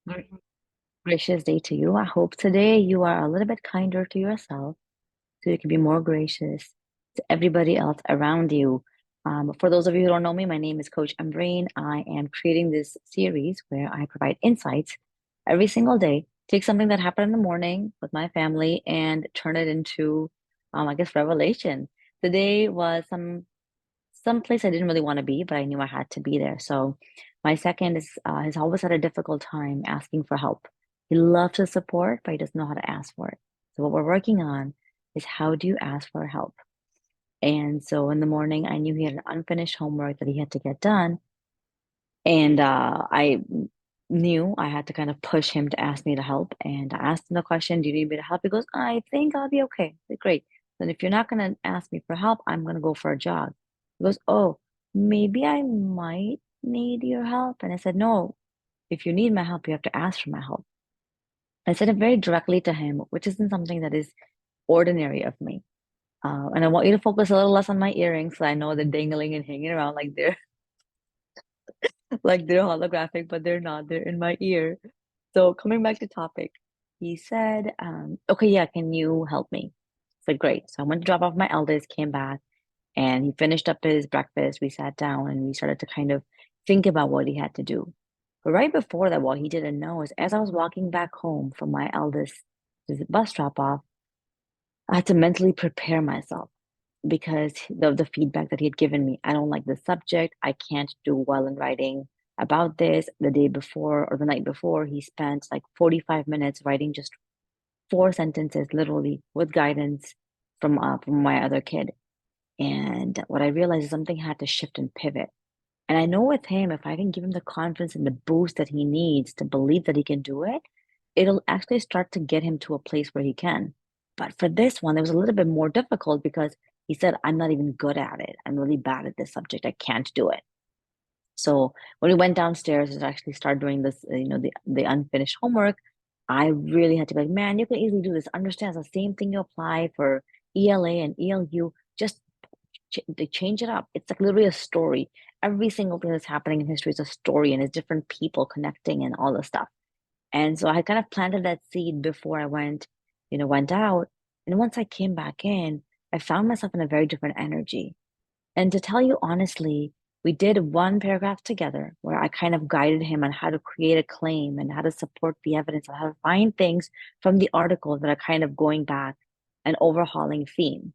Very gracious day to you. I hope today you are a little bit kinder to yourself so you can be more gracious to everybody else around you. For those of you who don't know me, my name is Coach Umbrain. I am creating this series where I provide insights every single day. Take something that happened in the morning with my family and turn it into, I guess, revelation. Today was some place I didn't really want to be, but I knew I had to be there. So my second is has always had a difficult time asking for help. He loves to support, but he doesn't know how to ask for it. So what we're working on is how do you ask for help? And so in the morning, I knew he had an unfinished homework that he had to get done. And I knew I had to kind of push him to ask me to help. And I asked him the question, do you need me to help? He goes, I think I'll be okay. I said, great. Then if you're not going to ask me for help, I'm going to go for a jog. He goes, oh, maybe I might need your help. And I said, no, if you need my help, you have to ask for my help. I said it very directly to him, which isn't something that is ordinary of me. And I want you to focus a little less on my earrings. So I know they're dangling and hanging around like they're like they're holographic, but they're not. They're in my ear. So coming back to topic, he said, okay, yeah, can you help me? I said, great. So I went to drop off my eldest, came back, and he finished up his breakfast. We sat down and we started to kind of think about what he had to do. But right before that, what he didn't know is as I was walking back home from my eldest bus drop off, I had to mentally prepare myself because of the feedback that he had given me. I don't like the subject. I can't do well in writing about this. The day before or the night before, he spent like 45 minutes writing just four sentences, literally, with guidance from my other kid. And what I realized is something had to shift and pivot. And I know with him, if I can give him the confidence and the boost that he needs to believe that he can do it, it'll actually start to get him to a place where he can. But for this one, it was a little bit more difficult because he said, I'm not even good at it. I'm really bad at this subject. I can't do it. So when we went downstairs to actually start doing this, the unfinished homework, I really had to be like, man, you can easily do this. Understand it's the same thing you apply for ELA and ELU. Just they change it up. It's like literally a story. Every single thing that's happening in history is a story and it's different people connecting and all the stuff. And so I kind of planted that seed before I went out. And once I came back in, I found myself in a very different energy. And to tell you honestly, we did one paragraph together where I kind of guided him on how to create a claim and how to support the evidence and how to find things from the article that are kind of going back and overhauling theme.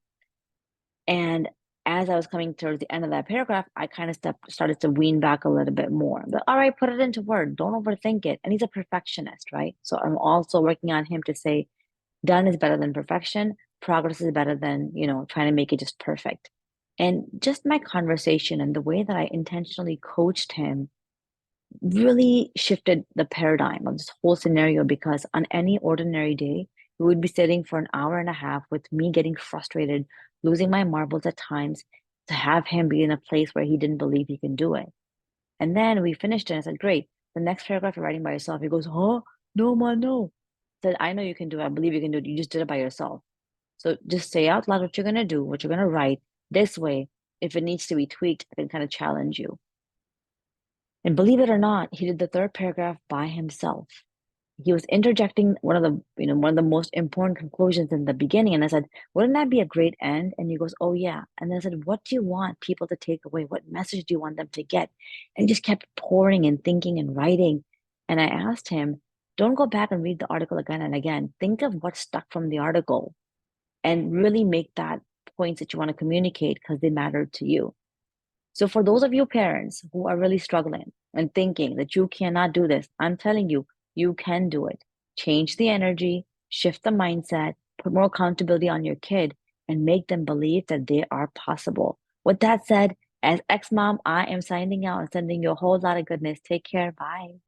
And as I was coming towards the end of that paragraph, I kind of started to wean back a little bit more. But all right, put it into word. Don't overthink it. And he's a perfectionist, right? So I'm also working on him to say done is better than perfection. Progress is better than, trying to make it just perfect. And just my conversation and the way that I intentionally coached him really shifted the paradigm of this whole scenario because on any ordinary day, we would be sitting for an hour and a half with me getting frustrated, losing my marbles at times, to have him be in a place where he didn't believe he can do it. And then we finished it and I said, great, the next paragraph you're writing by yourself. He goes, huh? No, ma, no. I said, I know you can do it. I believe you can do it. You just did it by yourself. So just say out loud what you're gonna do, what you're gonna write. This way, if it needs to be tweaked, I can kind of challenge you. And believe it or not, he did the third paragraph by himself. He was interjecting one of the most important conclusions in the beginning. And I said, wouldn't that be a great end? And he goes, oh yeah. And I said, what do you want people to take away? What message do you want them to get? And he just kept pouring and thinking and writing. And I asked him, don't go back and read the article again and again. Think of what stuck from the article and really make that points that you want to communicate because they matter to you. So for those of you parents who are really struggling and thinking that you cannot do this, I'm telling you, you can do it. Change the energy, shift the mindset, put more accountability on your kid, and make them believe that they are possible. With that said, as ex-mom, I am signing out and sending you a whole lot of goodness. Take care. Bye.